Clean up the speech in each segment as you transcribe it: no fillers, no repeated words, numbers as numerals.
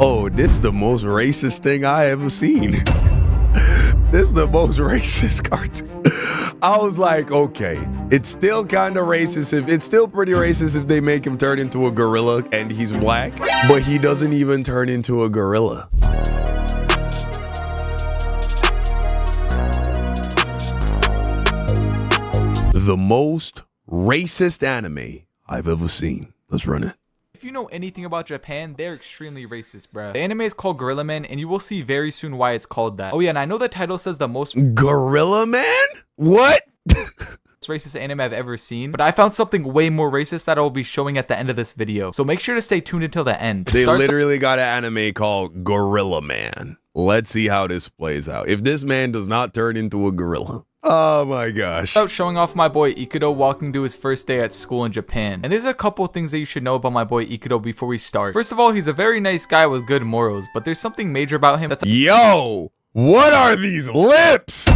Oh, this is the most racist thing I ever seen. This is the most racist cartoon. I was like, okay, it's still kind of racist. It's still pretty racist if they make him turn into a gorilla and he's black, but he doesn't even turn into a gorilla. The most racist anime I've ever seen. Let's run it. If you know anything about Japan, they're extremely racist, bruh. The anime is called Gorilla Man, and you will see very soon why it's called that. Oh yeah, and I know the title says the most Gorilla Man? What? racist anime I've ever seen, but I found something way more racist that I will be showing at the end of this video. So make sure to stay tuned until the end. They literally got an anime called Gorilla Man. Let's see how this plays out. If this man does not turn into a gorilla. Oh my gosh. About showing off my boy Eido walking to his first day at school in Japan. And there's a couple things that you should know about my boy Eido before we start. First of all, he's a very nice guy with good morals, but there's something major about him that's Yo, what are these lips?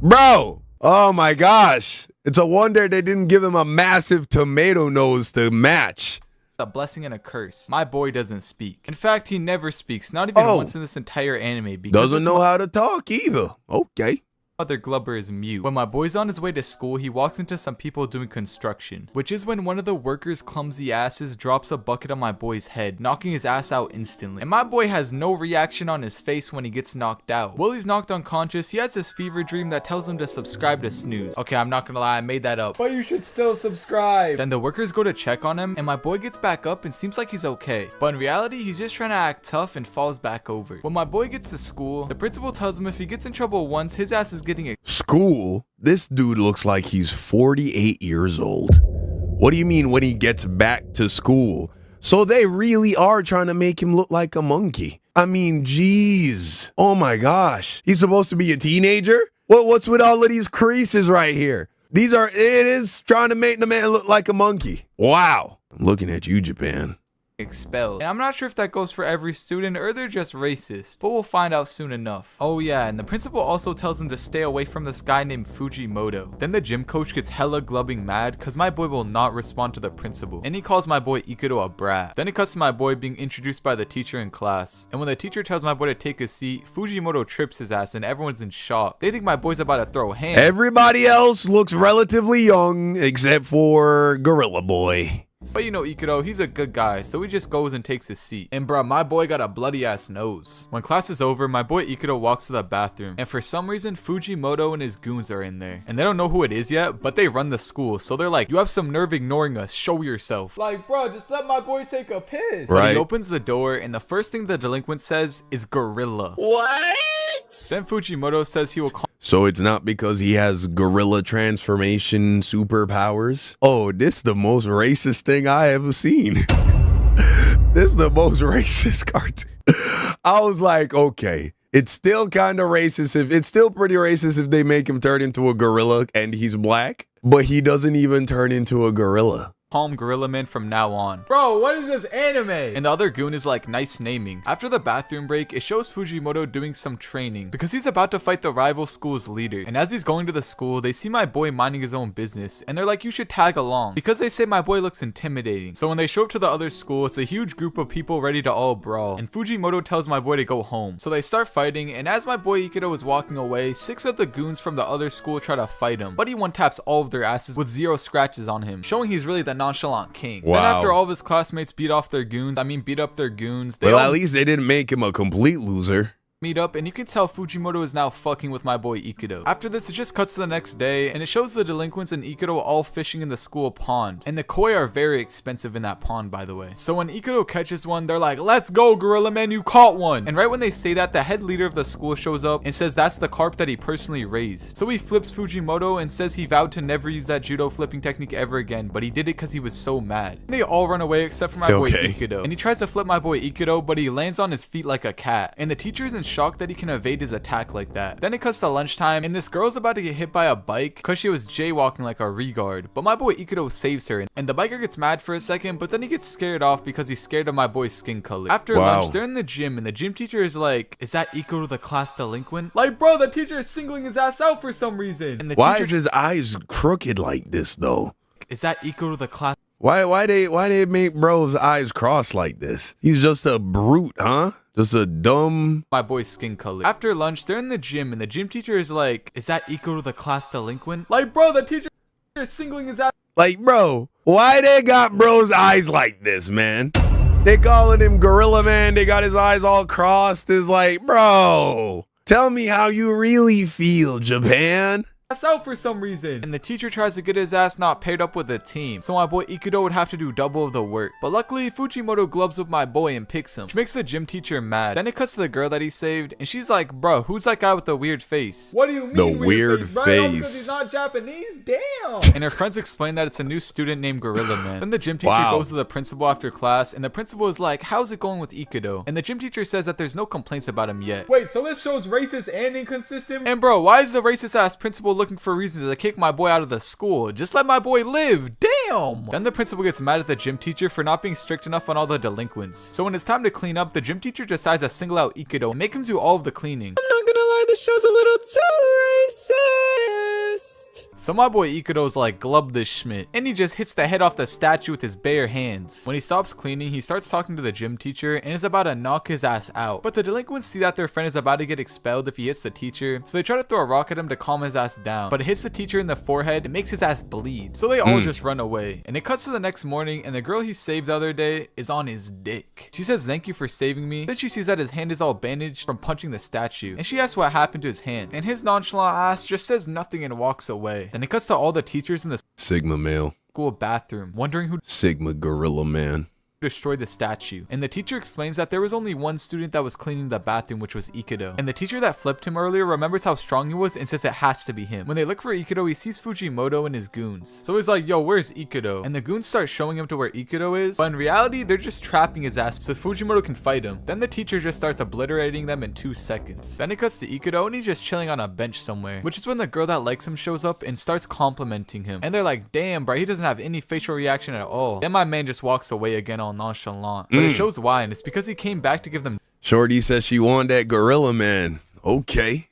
Bro, oh my gosh. It's a wonder they didn't give him a massive tomato nose to match. a blessing and a curse. My boy doesn't speak. In fact, he never speaks, not even once in this entire anime. Because doesn't know how to talk either. Okay. Mother Glubber is mute. When my boy's on his way to school, he walks into some people doing construction, which is when one of the workers' clumsy asses drops a bucket on my boy's head, knocking his ass out instantly. And my boy has no reaction on his face when he gets knocked out. While he's knocked unconscious, he has this fever dream that tells him to subscribe to Snooze. Okay, I'm not gonna lie, I made that up, but you should still subscribe. Then the workers go to check on him, and my boy gets back up and seems like he's okay. But in reality, he's just trying to act tough and falls back over. When my boy gets to school, the principal tells him if he gets in trouble once, his ass is getting a school? This dude looks like he's 48 years old. What do you mean when he gets back to school? So they really are trying to make him look like a monkey. I mean, geez. Oh my gosh. He's supposed to be a teenager? What's with all of these creases right here? It is trying to make the man look like a monkey. Wow. I'm looking at you, Japan. Expelled. And I'm not sure if that goes for every student or they're just racist, but we'll find out soon enough. Oh yeah, and the principal also tells him to stay away from this guy named Fujimoto. Then the gym coach gets hella glubbing mad because my boy will not respond to the principal, and he calls my boy Eido a brat. Then it cuts to my boy being introduced by the teacher in class, and when the teacher tells my boy to take a seat, Fujimoto trips his ass and everyone's in shock. They think my boy's about to throw hands. Everybody else looks relatively young except for Gorilla Boy. But you know Eido, he's a good guy, so he just goes and takes his seat. And bruh, my boy got a bloody ass nose. When class is over, my boy Eido walks to the bathroom, and for some reason Fujimoto and his goons are in there. And they don't know who it is yet, but they run the school, so they're like, you have some nerve ignoring us, show yourself. Like bruh, just let my boy take a piss. Right. But he opens the door, and the first thing the delinquent says is gorilla. What? Then Fujimoto says he will call. So it's not because he has gorilla transformation superpowers? Oh, this is the most racist thing I ever seen. This is the most racist cartoon. I was like, okay, it's still kind of racist. It's still pretty racist if they make him turn into a gorilla and he's black, but he doesn't even turn into a gorilla. Calm Gorilla Man from now on. Bro, what is this anime? And the other goon is like, nice naming. After the bathroom break, it shows Fujimoto doing some training because he's about to fight the rival school's leader. And as he's going to the school, they see my boy minding his own business, and they're like, you should tag along, because they say my boy looks intimidating. So when they show up to the other school, it's a huge group of people ready to all brawl, and Fujimoto tells my boy to go home. So they start fighting, and as my boy Eido is walking away, 6 of the goons from the other school try to fight him, but he one taps all of their asses with 0 scratches on him, showing he's really the nonchalant king. Wow. Then after all of his classmates beat up their goons, well, at least they didn't make him a complete loser. Meet up, and you can tell Fujimoto is now fucking with my boy Eido. After this, it just cuts to the next day, and it shows the delinquents and Eido all fishing in the school pond. And the koi are very expensive in that pond, by the way. So when Eido catches one, they're like, let's go, Gorilla Man, you caught one. And right when they say that, the head leader of the school shows up and says that's the carp that he personally raised. So he flips Fujimoto and says he vowed to never use that judo flipping technique ever again, but he did it because he was so mad. And they all run away except for my boy Eido. And he tries to flip my boy Eido, but he lands on his feet like a cat. And the teacher is in shock that he can evade his attack like that. Then it cuts to lunchtime, and this girl's about to get hit by a bike because she was jaywalking like a regard, but my boy Eido saves her, and the biker gets mad for a second, but then he gets scared off because he's scared of my boy's skin color. After lunch, they're in the gym, and the gym teacher is like, is that Eido the class delinquent? Like bro, the teacher is singling his ass out for some reason. And why is his eyes crooked like this though? Is that Eido the class? Why they make bro's eyes cross like this? He's just a brute, huh? Just a dumb... My boy's skin color. After lunch, they're in the gym, and the gym teacher is like, is that equal to the class delinquent? Like, bro, the teacher is singling his ass. Like, bro, why they got bro's eyes like this, man? They calling him Gorilla Man. They got his eyes all crossed. It's like, bro, tell me how you really feel, Japan. That's out for some reason. And the teacher tries to get his ass not paired up with the team, so my boy Eido would have to do double of the work. But luckily, Fujimoto gloves with my boy and picks him, which makes the gym teacher mad. Then it cuts to the girl that he saved, and she's like, bro, who's that guy with the weird face? What do you mean the weird face? Right? Because he's not Japanese? Damn. And her friends explain that it's a new student named Gorilla Man. Then the gym teacher goes to the principal after class, and the principal is like, how's it going with Eido? And the gym teacher says that there's no complaints about him yet. Wait, so this show's racist and inconsistent? And bro, why is the racist ass principal looking for reasons to kick my boy out of the school? Just let my boy live. Damn. Then the principal gets mad at the gym teacher for not being strict enough on all the delinquents. So when it's time to clean up, the gym teacher decides to single out Eido and make him do all of the cleaning. I'm not gonna lie, this show's a little too racist. So my boy Eido's like, glub this schmidt, and he just hits the head off the statue with his bare hands. When he stops cleaning, he starts talking to the gym teacher and is about to knock his ass out. But the delinquents see that their friend is about to get expelled if he hits the teacher, so they try to throw a rock at him to calm his ass down. But it hits the teacher in the forehead and makes his ass bleed. So they all just run away. And it cuts to the next morning, and the girl he saved the other day is on his dick. She says thank you for saving me. Then she sees that his hand is all bandaged from punching the statue, and she asks what happened to his hand, and his nonchalant ass just says nothing and walks away. Then it cuts to all the teachers in the Sigma male school bathroom wondering who Sigma Gorilla Man destroyed the statue, and the teacher explains that there was only one student that was cleaning the bathroom, which was Eido. And the teacher that flipped him earlier remembers how strong he was and says it has to be him. When they look for Eido, he sees Fujimoto and his goons, so he's like, yo, where's Eido? And the goons start showing him to where Eido is, but in reality they're just trapping his ass so Fujimoto can fight him. Then the teacher just starts obliterating them in 2 seconds. Then it cuts to Eido, and he's just chilling on a bench somewhere, which is when the girl that likes him shows up and starts complimenting him, and they're like, damn bro, he doesn't have any facial reaction at all. Then my man just walks away again all nonchalant. But it shows why, and it's because he came back to give them Shorty says she wanted that Gorilla Man. Okay.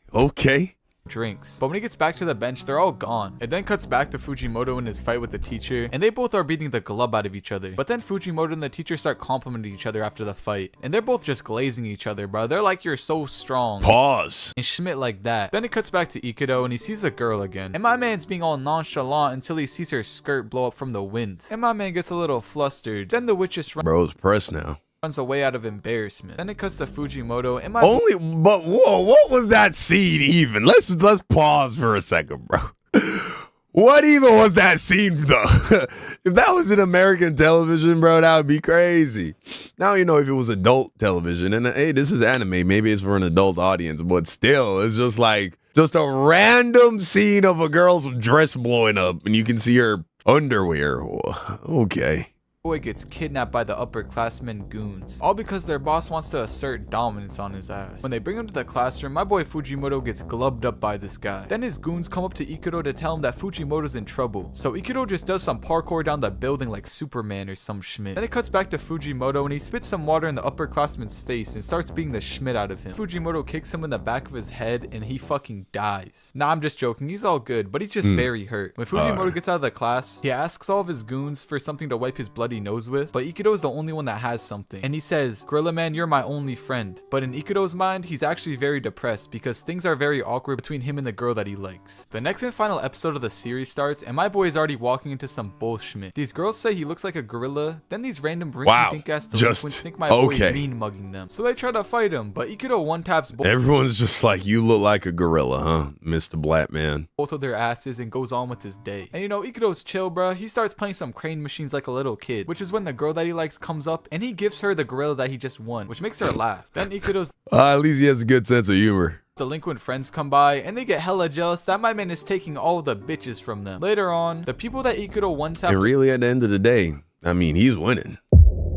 drinks. But when he gets back to the bench, they're all gone. It then cuts back to Fujimoto in his fight with the teacher, and they both are beating the glub out of each other. But then Fujimoto and the teacher start complimenting each other after the fight, and they're both just glazing each other, bro. They're like, you're so strong. Pause. And Schmidt like that. Then it cuts back to Eido, and he sees the girl again. And my man's being all nonchalant until he sees her skirt blow up from the wind. And my man gets a little flustered. Then the witch just Bro's pressed now. runs away out of embarrassment. Then it cuts to Fujimoto and my but whoa, what was that scene even? Let's pause for a second, bro. What even was that scene though? If that was in American television, bro, that would be crazy. Now you know if it was adult television, and hey, this is anime, maybe it's for an adult audience, but still, it's just like just a random scene of a girl's dress blowing up, and you can see her underwear. Okay. boy gets kidnapped by the upperclassmen goons, all because their boss wants to assert dominance on his ass. When they bring him to the classroom, my boy Fujimoto gets glubbed up by this guy. Then his goons come up to Eido to tell him that Fujimoto's in trouble, so Eido just does some parkour down the building like Superman or some schmidt. Then it cuts back to Fujimoto and he spits some water in the upperclassman's face and starts beating the schmidt out of him. Fujimoto kicks him in the back of his head and he fucking dies. Nah, I'm just joking, he's all good, but he's just very hurt. When Fujimoto gets out of the class, he asks all of his goons for something to wipe his bloody nose with, but Eido is the only one that has something, and he says, "Gorilla Man, you're my only friend." But in Ikido's mind, he's actually very depressed because things are very awkward between him and the girl that he likes. The next and final episode of the series starts, and my boy is already walking into some bullshit. These girls say he looks like a gorilla, then these random rinky-dink-ass delinquents think my boy is mean mugging them, so they try to fight him, but Eido one-taps everyone's just like, "You look like a gorilla, huh, Mr. Black Man?" both of their asses and goes on with his day. And you know, Ikido's chill, bruh. He starts playing some crane machines like a little kid, which is when the girl that he likes comes up and he gives her the gorilla that he just won, which makes her laugh. Then Ikido's at least he has a good sense of humor. delinquent friends come by and they get hella jealous that my man is taking all the bitches from them. Later on, the people that Eido once had, and really at the end of the day, I mean, he's winning,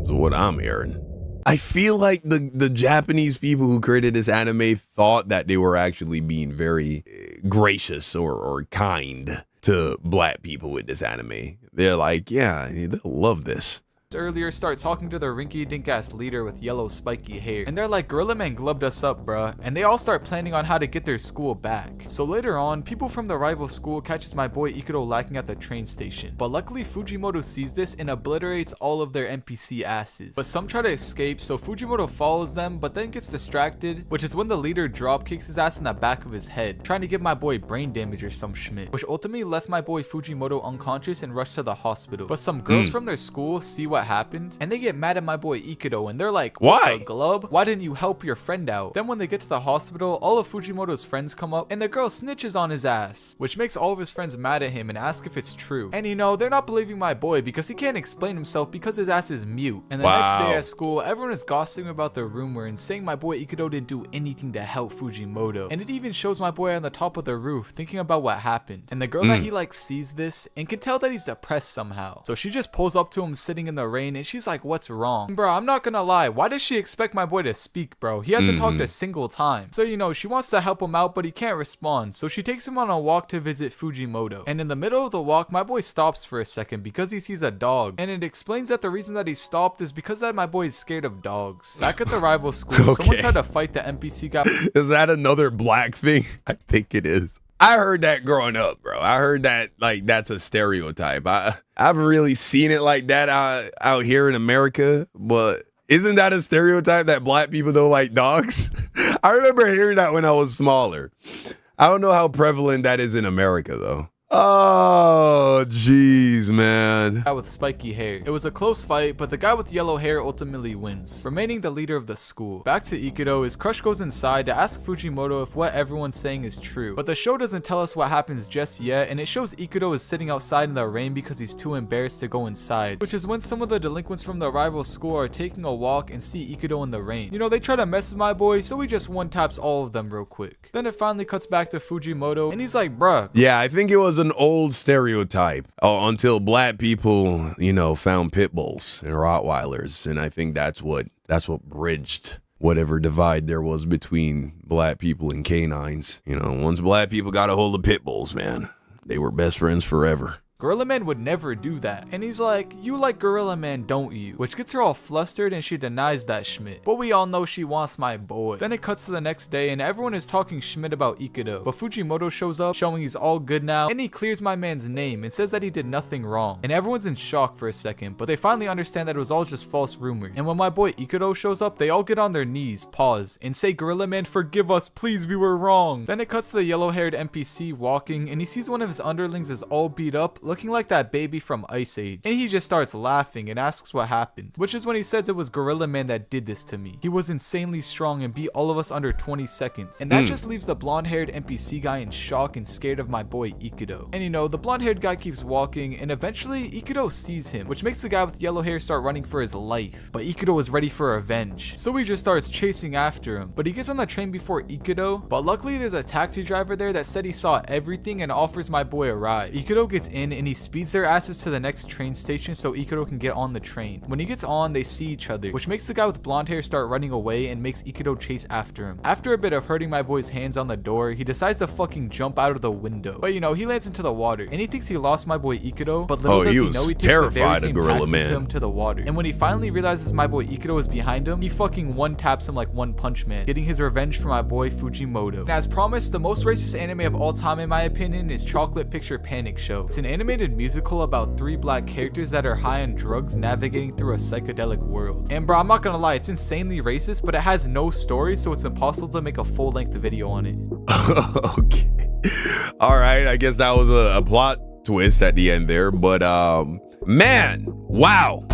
is what I'm hearing. I feel like the Japanese people who created this anime thought that they were actually being very gracious or kind to black people with this anime. They're like, yeah, they'll love this. earlier start talking to their rinky-dink ass leader with yellow spiky hair, and they're like, Gorilla Man glubbed us up, bruh, and they all start planning on how to get their school back. So later on, people from the rival school catches my boy Eido lacking at the train station, but luckily Fujimoto sees this and obliterates all of their NPC asses. But some try to escape, so Fujimoto follows them, but then gets distracted, which is when the leader drop kicks his ass in the back of his head, trying to give my boy brain damage or some schmidt, which ultimately left my boy Fujimoto unconscious and rushed to the hospital. But some girls from their school see what happened, and they get mad at my boy Eido, and they're like, why? Glub? Why didn't you help your friend out? Then when they get to the hospital, all of Fujimoto's friends come up, and the girl snitches on his ass, which makes all of his friends mad at him and ask if it's true. And you know, they're not believing my boy because he can't explain himself because his ass is mute. And the next day at school, everyone is gossiping about the rumor and saying my boy Eido didn't do anything to help Fujimoto. And it even shows my boy on the top of the roof thinking about what happened. And the girl that he like sees this and can tell that he's depressed somehow. So she just pulls up to him sitting in the rain and she's like, what's wrong? And bro, I'm not gonna lie, why does she expect my boy to speak, bro? He hasn't talked a single time. So you know, she wants to help him out, but he can't respond. So she takes him on a walk to visit Fujimoto. And in the middle of the walk, my boy stops for a second because he sees a dog. And it explains that the reason that he stopped is because that my boy is scared of dogs. Back at the rival school, someone tried to fight the NPC guy. Is that another black thing? I think it is. I heard that growing up, bro. I heard that like that's a stereotype. I've really seen it like that out here in America, but isn't that a stereotype that black people don't like dogs? I remember hearing that when I was smaller. I don't know how prevalent that is in America though. Oh, jeez, man. Guy with spiky hair. It was a close fight, but the guy with yellow hair ultimately wins, remaining the leader of the school. Back to Eido, his crush goes inside to ask Fujimoto if what everyone's saying is true. But the show doesn't tell us what happens just yet, and it shows Eido is sitting outside in the rain because he's too embarrassed to go inside, which is when some of the delinquents from the rival school are taking a walk and see Eido in the rain. You know, they try to mess with my boy, so he just one-taps all of them real quick. Then it finally cuts back to Fujimoto, and he's like, bruh. Yeah, I think it was an old stereotype until black people, you know, found pit bulls and Rottweilers, and I think that's what bridged whatever divide there was between black people and canines. You know, once black people got a hold of pit bulls, man, they were best friends forever. Gorilla Man would never do that. And he's like, you like Gorilla Man, don't you? Which gets her all flustered and she denies that schmidt. But we all know she wants my boy. Then it cuts to the next day and everyone is talking schmidt about Eido. But Fujimoto shows up, showing he's all good now, and he clears my man's name and says that he did nothing wrong. And everyone's in shock for a second, but they finally understand that it was all just false rumor. And when my boy Eido shows up, they all get on their knees, pause, and say, Gorilla Man, forgive us, please, we were wrong. Then it cuts to the yellow-haired NPC walking, and he sees one of his underlings is all beat up, looking like that baby from Ice Age, and he just starts laughing and asks what happened, which is when he says it was Gorilla Man that did this to me. He was insanely strong and beat all of us under 20 seconds, and that just leaves the blonde-haired NPC guy in shock and scared of my boy Eido. And you know, the blonde-haired guy keeps walking, and eventually Eido sees him, which makes the guy with yellow hair start running for his life. But Eido is ready for revenge, so he just starts chasing after him. But he gets on the train before Eido, but luckily there's a taxi driver there that said he saw everything and offers my boy a ride. Eido gets in and he speeds their asses to the next train station so Eido can get on the train. When he gets on, they see each other, which makes the guy with blonde hair start running away and makes Eido chase after him. After a bit of hurting my boy's hands on the door, he decides to fucking jump out of the window. But you know, he lands into the water and he thinks he lost my boy Eido, but little does he know he takes the very same taxi to him to the water. And when he finally realizes my boy Eido is behind him, he fucking one-taps him like One Punch Man, getting his revenge for my boy Fujimoto. And as promised, the most racist anime of all time in my opinion is Chocolate Picture Panic Show. It's an animated musical about 3 black characters that are high on drugs navigating through a psychedelic world. And bro, I'm not gonna lie, it's insanely racist, but it has no story, so it's impossible to make a full-length video on it. Okay. All right, I guess that was a plot twist at the end there, but man, wow.